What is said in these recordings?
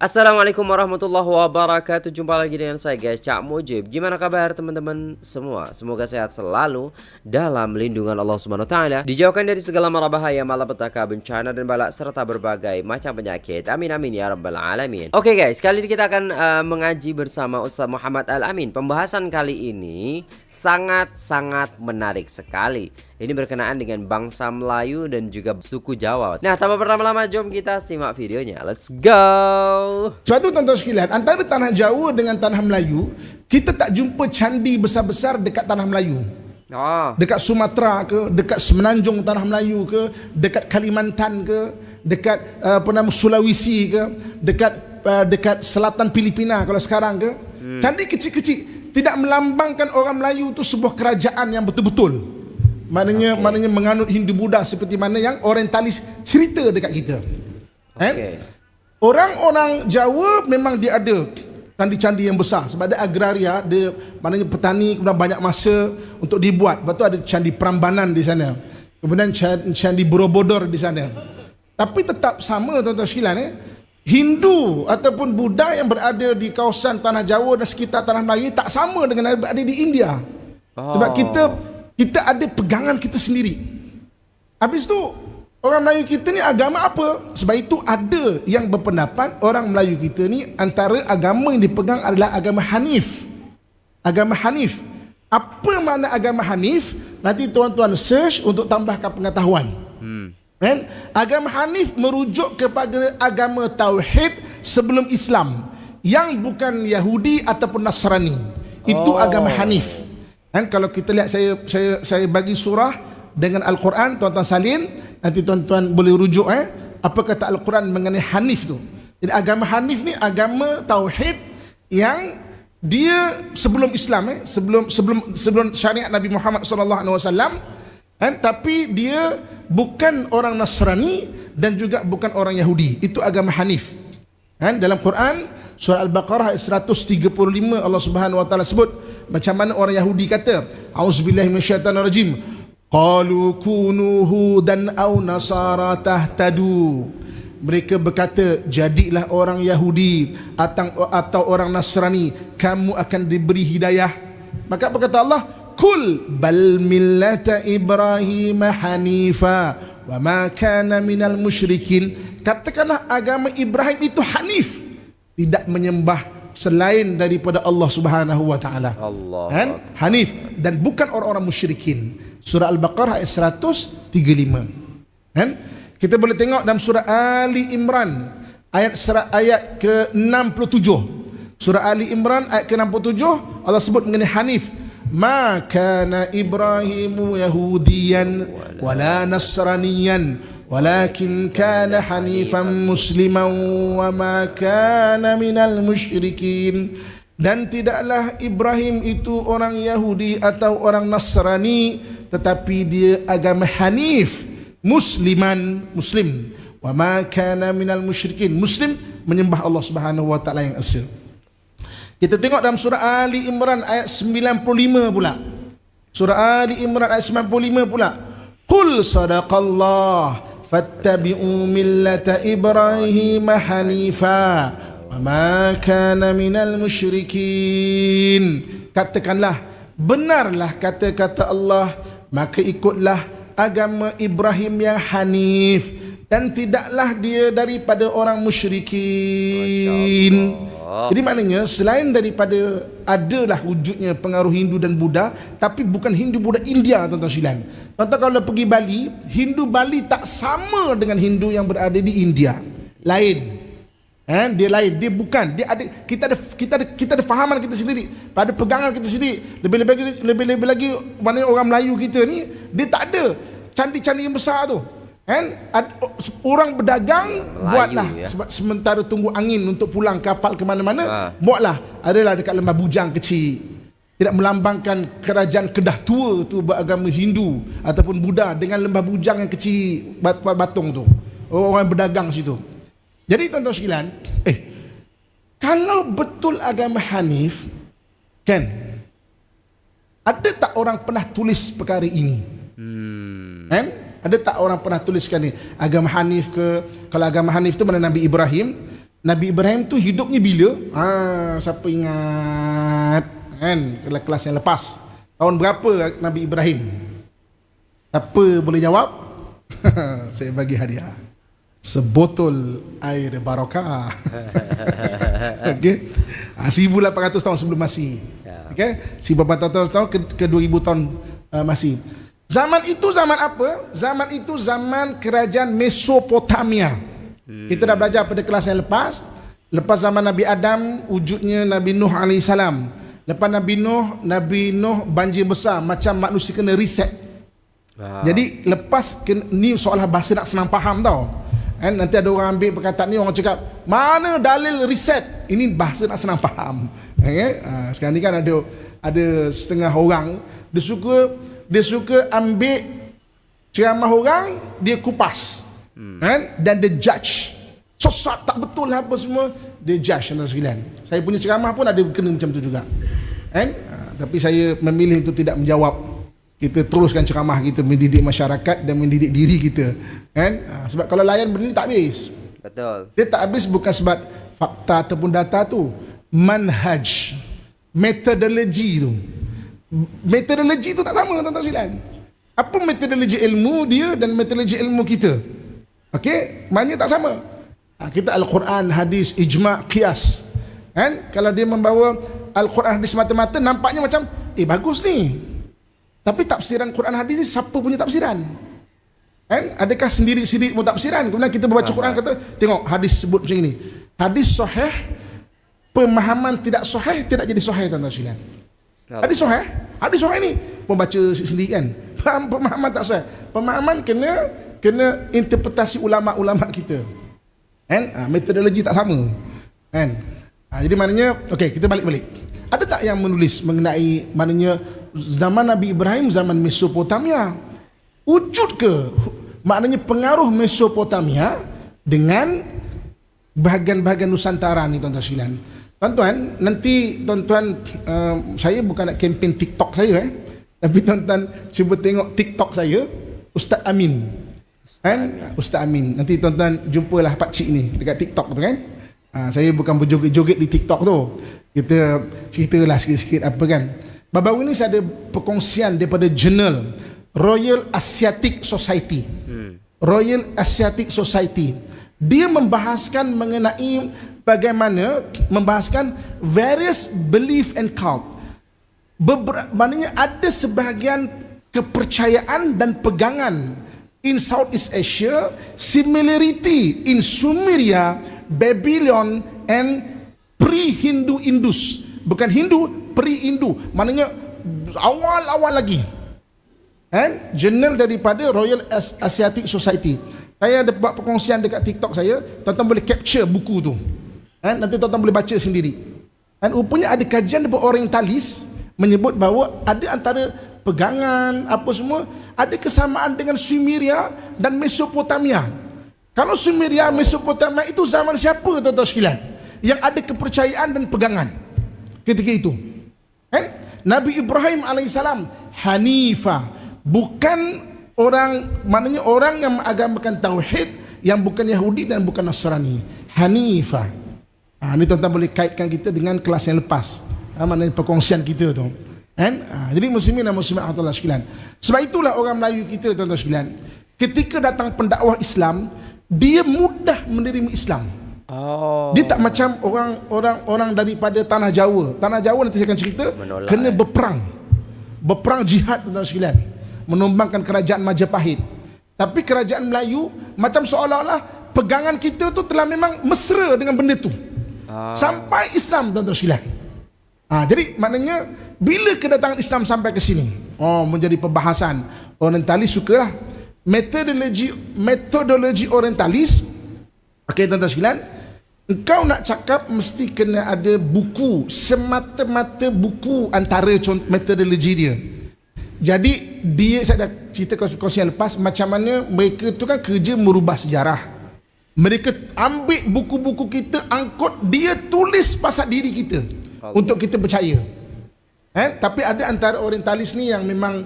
Assalamualaikum warahmatullahi wabarakatuh. Jumpa lagi dengan saya guys, Cak Mujib. Gimana kabar teman-teman semua? Semoga sehat selalu dalam lindungan Allah Subhanahu wa taala. Dijauhkan dari segala mara bahaya, malapetaka, bencana dan balak serta berbagai macam penyakit. Amin amin ya rabbal alamin. Oke guys, kali ini kita akan mengaji bersama Ustaz Muhammad Al-Amin. Pembahasan kali ini sangat-sangat menarik sekali. Ini berkenaan dengan bangsa Melayu dan juga suku Jawa. Nah, tanpa berlama-lama, jom kita simak videonya. Let's go. Sebab itu tuan-tuan sekalian, antara tanah Jawa dengan tanah Melayu, kita tak jumpa candi besar-besar dekat tanah Melayu. Dekat Sumatera ke, dekat Semenanjung tanah Melayu ke, dekat Kalimantan ke, dekat Sulawesi ke, dekat selatan Filipina kalau sekarang ke. Candi kecil-kecil tidak melambangkan orang Melayu itu sebuah kerajaan yang betul-betul. Maknanya menganut Hindu Buddha seperti mana yang orientalis cerita dekat kita. Orang-orang Jawa memang dia ada candi-candi yang besar sebab ada agraria, dia maknanya petani, kemudian banyak masa untuk dibuat. Lepas tu ada candi Prambanan di sana. Kemudian candi Borobudur di sana. Tapi tetap sama tuan-tuan sekalian, Hindu ataupun Buddha yang berada di kawasan tanah Jawa dan sekitar tanah Melayu ini tak sama dengan yang berada di India. Sebab kita ada pegangan kita sendiri. Habis tu orang Melayu kita ni agama apa? Sebab itu ada yang berpendapat orang Melayu kita ni antara agama yang dipegang adalah agama Hanif. Agama Hanif. Apa makna agama Hanif? Nanti tuan-tuan search untuk tambahkan pengetahuan. Agama Hanif merujuk kepada agama Tauhid sebelum Islam, yang bukan Yahudi ataupun Nasrani. Itu agama Hanif. Dan kalau kita lihat, saya bagi surah dengan Al-Quran, tuan-tuan salin, nanti tuan-tuan boleh rujuk apa kata Al-Quran mengenai Hanif tu. Jadi agama Hanif ni agama Tauhid yang dia sebelum Islam, sebelum syariat Nabi Muhammad SAW, tapi dia bukan orang Nasrani dan juga bukan orang Yahudi. Itu agama Hanif. Dalam Quran surah Al-Baqarah ayat 135 Allah Subhanahu wa taala sebut macam mana orang Yahudi kata, auzubillahi minasyaitanirrajim, qalu kunu hudan aw nasara tahtadu. Mereka berkata, jadilah orang Yahudi atau orang Nasrani, kamu akan diberi hidayah. Maka berkata Allah, kul bal millata Ibrahim hanifa wa ma kana minal musyrikin. Katakanlah agama Ibrahim itu hanif, tidak menyembah selain daripada Allah Subhanahu wa taala. Hanif dan bukan orang-orang musyrikin. Surah Al-Baqarah ayat 135. Kita boleh tengok dalam surah Ali Imran ayat ke-67. Surah Ali Imran ayat ke-67 Allah sebut mengenai hanif. Ma kana Ibrahimu yahudiyan wala nasraniyan walakin kana hanifan musliman wa ma kana minal musyrikin. Dan tidaklah Ibrahim itu orang Yahudi atau orang Nasrani, tetapi dia agama hanif, muslim, wa ma kana minal musyrikin, muslim menyembah Allah Subhanahu wa taala yang asal. Kita tengok dalam surah Ali Imran ayat 95 pula. Surah Ali Imran ayat 95 pula. Qul sadaqallah fattabi'u millata Ibrahim hanifa wa ma kana minal musyrikin. Katakanlah, benarlah kata-kata Allah, maka ikutlah agama Ibrahim yang hanif dan tidaklah dia daripada orang musyrikin. Jadi maknanya selain daripada adalah wujudnya pengaruh Hindu dan Buddha, tapi bukan Hindu Buddha India, tuan-tuan sekalian. Tuan-tuan kalau pergi Bali, Hindu Bali tak sama dengan Hindu yang berada di India. Lain. Dia lain, dia bukan. Dia ada, kita ada fahaman kita sendiri, pada pegangan kita sendiri. Lebih-lebih lagi mana orang Melayu kita ni, dia tak ada candi-candi yang besar tu. Orang berdagang buatlah sebab sementara tunggu angin untuk pulang kapal ke mana-mana, buatlah adalah dekat Lembah Bujang kecil, tidak melambangkan kerajaan Kedah tua tu beragama Hindu ataupun Buddha, dengan Lembah Bujang yang kecil batung tu, orang berdagang situ. Jadi tuan-tuan sekalian, kalau betul agama Hanif, kan, ada tak orang pernah tulis perkara ini? Kan? Ada tak orang pernah tuliskan ni? Agama Hanif ke? Kalau agama Hanif tu mana Nabi Ibrahim? Nabi Ibrahim tu hidupnya bila? Siapa ingat? Kan? Kelas yang lepas. Tahun berapa Nabi Ibrahim? Siapa boleh jawab? Saya bagi hadiah. Sebotol air barakah. Okey. 1800 tahun sebelum Masih. Okey. 1800 tahun ke 2000 tahun Masih. Zaman itu zaman apa? Zaman itu zaman kerajaan Mesopotamia. Kita dah belajar pada kelas yang lepas. Lepas zaman Nabi Adam, wujudnya Nabi Nuh AS. Lepas Nabi Nuh banjir besar, macam manusia kena reset. Jadi lepas ni soalan bahasa nak senang faham tau. Nanti ada orang ambil perkataan ni, orang cakap mana dalil reset? Ini bahasa nak senang faham. Sekarang ni kan ada setengah orang dia suka ambil ceramah orang, dia kupas, dan dia judge sesat, tak betul apa semua, dia judge. Saya punya ceramah pun ada kena macam tu juga, tapi saya memilih untuk tidak menjawab. Kita teruskan ceramah kita, mendidik masyarakat dan mendidik diri kita, sebab kalau layan benda ni tak habis. Betul. Dia tak habis bukan sebab fakta ataupun data tu, manhaj, metodologi tu. Metodologi tu tak sama, tuan-tuan sekalian. Apa metodologi ilmu dia dan metodologi ilmu kita? Okey, maknanya tak sama. Kita Al-Quran, hadis, ijma', qiyas. Kalau dia membawa Al-Quran, hadis mata-mata, nampaknya macam bagus ni. Tapi tafsiran Quran hadis ni siapa punya tafsiran? Adakah sendiri-sendiri pun tafsiran? Kemudian kita membaca Quran, kata tengok hadis sebut macam ini. Hadis sahih, pemahaman tidak sahih, tidak jadi sahih, tuan-tuan sekalian. Hadis sahih ni membaca sendiri kan. Pemahaman tak sahih. Pemahaman kena interpretasi ulama-ulama kita. Metodologi tak sama. Jadi maknanya, okey, kita balik-balik. Ada tak yang menulis mengenai maknanya zaman Nabi Ibrahim, zaman Mesopotamia, wujud ke maknanya pengaruh Mesopotamia dengan bahagian-bahagian Nusantara ni, tuan-tuan sekalian? Tuan-tuan, nanti tuan-tuan, saya bukan nak kempen TikTok saya, tapi tuan-tuan cuba tengok TikTok saya, Ustaz Amin. Ustaz Amin. Nanti tuan-tuan jumpalah Pak Cik ni dekat TikTok tu kan. Saya bukan berjoget-joget di TikTok tu. Kita ceritalah sikit-sikit apa kan. Baru-baru ni saya ada perkongsian daripada jurnal Royal Asiatic Society. Royal Asiatic Society. Dia membahaskan mengenai bagaimana membahaskan various belief and cult. Maknanya ada sebahagian kepercayaan dan pegangan in Southeast Asia, similarity in Sumeria, Babylon and pre-Hindu Indus. Bukan Hindu, pre-Hindu. Maknanya awal-awal lagi. Jurnal daripada Royal Asiatic Society. Saya ada buat perkongsian dekat TikTok saya. Tuan-tuan boleh capture buku tu. Nanti tuan-tuan boleh baca sendiri. Rupanya ada kajian daripada orientalis menyebut bahawa ada antara pegangan apa semua ada kesamaan dengan Sumeria dan Mesopotamia. Kalau Sumeria, Mesopotamia itu zaman siapa, tuan-tuan sekalian, yang ada kepercayaan dan pegangan ketika itu? Nabi Ibrahim alaihissalam Hanifah, bukan orang, maknanya orang yang mengagamakan tauhid, yang bukan Yahudi dan bukan Nasrani. Hanifah. Ini tuan-tuan boleh kaitkan kita dengan kelas yang lepas, maknanya perkongsian kita tu. Jadi muslimin dan muslimat Allah sekalian, sebab itulah orang Melayu kita, tuan-tuan sekalian, ketika datang pendakwah Islam, dia mudah menerima Islam. Dia tak macam orang daripada tanah Jawa. Tanah Jawa nanti saya akan cerita, kena berperang jihad, tuan-tuan sekalian, menumbangkan kerajaan Majapahit. Tapi kerajaan Melayu macam seolah-olah pegangan kita tu telah memang mesra dengan benda tu sampai Islam, tuan-tuan sekalian. Jadi maknanya bila kedatangan Islam sampai ke sini, menjadi perbahasan. Orientalis sukalah metodologi orientalis. Okey, tuan-tuan sekalian, engkau nak cakap mesti kena ada buku, semata-mata buku antara metodologi dia. Jadi dia, saya dah cerita kongsi yang lepas macam mana mereka tu kan kerja merubah sejarah. Mereka ambil buku-buku kita, angkut, dia tulis pasal diri kita untuk kita percaya. Tapi ada antara orientalis ni yang memang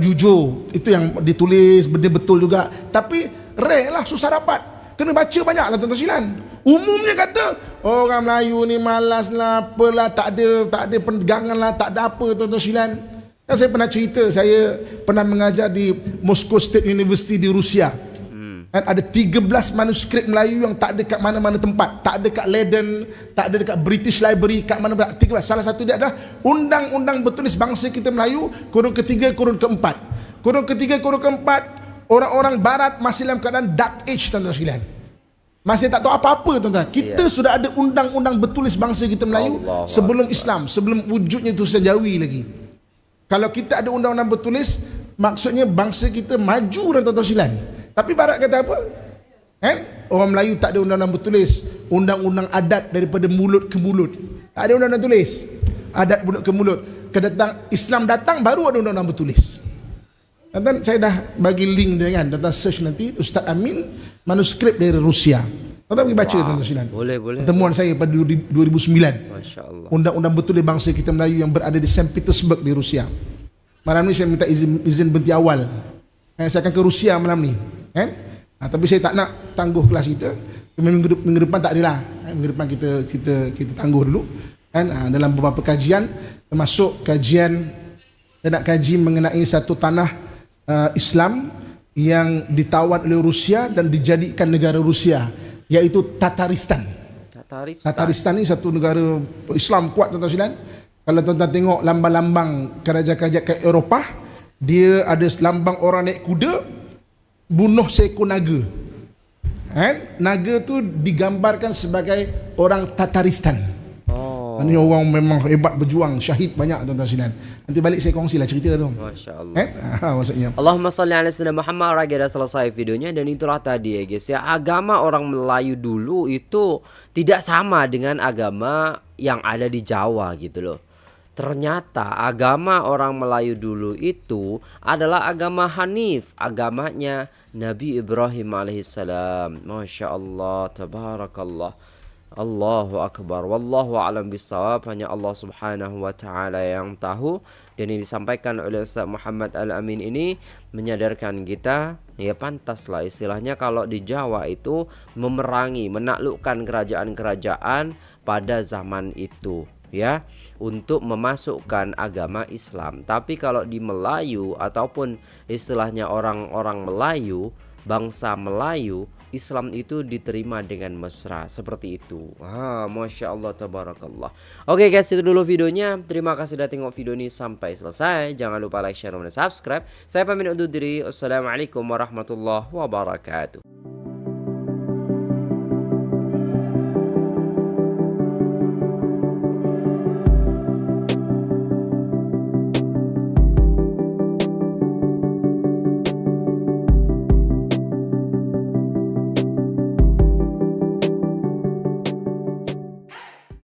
jujur, itu yang ditulis benda betul juga. Tapi rare lah, susah dapat. Kena baca banyak lah tuan-tuan silan. Umumnya kata orang Melayu ni malas lah, apalah, tak ada pegangan lah, tak ada apa tuan-tuan silan. Kan saya pernah cerita, saya pernah mengajar di Moscow State University di Rusia. Ada 13 manuskrip Melayu yang tak ada kat mana-mana tempat. Tak ada kat Leiden, tak ada dekat British Library, kat mana-mana. 13. Salah satu dia adalah Undang-Undang Bertulis Bangsa Kita Melayu, kurun ketiga, kurun keempat. Kurun ketiga, kurun keempat, orang-orang barat masih dalam keadaan dark age, tuan-tuan sekalian. Masih tak tahu apa-apa, tuan-tuan. Kita sudah ada Undang-Undang Bertulis Bangsa Kita Melayu sebelum Islam, sebelum wujudnya tulisan Jawi lagi. Kalau kita ada Undang-Undang Bertulis, maksudnya bangsa kita maju, tuan-tuan sekalian. Tapi barat kata apa? Orang Melayu tak ada undang-undang bertulis. Undang-undang adat daripada mulut ke mulut. Tak ada undang-undang tulis. Adat mulut ke mulut. Islam datang baru ada undang-undang bertulis. Dan saya dah bagi link dia kan. Tentang search nanti Ustaz Amin, manuskrip dari Rusia. Tuan-tuan pergi baca, tuan-tuan silan. Boleh. Pertemuan saya pada 2009. Masya Allah. Undang-undang bertulis bangsa kita Melayu yang berada di Saint Petersburg di Rusia. Malam ni saya minta izin berhenti awal. Saya akan ke Rusia malam ni. Tapi saya tak nak tangguh kelas kita. Minggu depan tak adalah. Minggu depan kita tangguh dulu. Dalam beberapa kajian, termasuk kajian, saya nak kaji mengenai satu tanah Islam yang ditawan oleh Rusia dan dijadikan negara Rusia, iaitu Tataristan. Tataristan ni satu negara Islam kuat, tuan-tuan sekalian. Kalau tuan-tuan tengok lambang-lambang kerajaan-kerajaan ke Eropah, dia ada lambang orang naik kuda bunuh seekor naga. Naga tu digambarkan sebagai orang Tataristan. Ini orang memang hebat berjuang, syahid banyak, tuan-tuan sekalian. Nanti balik saya kongsilah cerita tu. Masya-Allah. Maksudnya. Allahumma salli ala sayyidina Muhammad. Ragi dah selesai videonya, dan itulah tadi ya guys ya, agama orang Melayu dulu itu tidak sama dengan agama yang ada di Jawa gitu loh. Ternyata agama orang Melayu dulu itu adalah agama Hanif, agamanya Nabi Ibrahim alaihissalam. Masya Allah, tabarakallah, Allahu Akbar, wallahu alam bisawab. Hanya Allah subhanahu wa ta'ala yang tahu. Dan ini disampaikan oleh Ustaz Muhammad Al-Amin ini menyadarkan kita, ya pantaslah istilahnya kalau di Jawa itu memerangi, menaklukkan kerajaan-kerajaan pada zaman itu, ya, untuk memasukkan agama Islam. Tapi kalau di Melayu ataupun istilahnya orang-orang Melayu, bangsa Melayu, Islam itu diterima dengan mesra seperti itu. Masya Allah, tabarakallah. Oke guys, itu dulu videonya. Terima kasih sudah tengok video ini sampai selesai. Jangan lupa like, share, dan subscribe. Saya pamit undur diri. Assalamualaikum warahmatullahi wabarakatuh.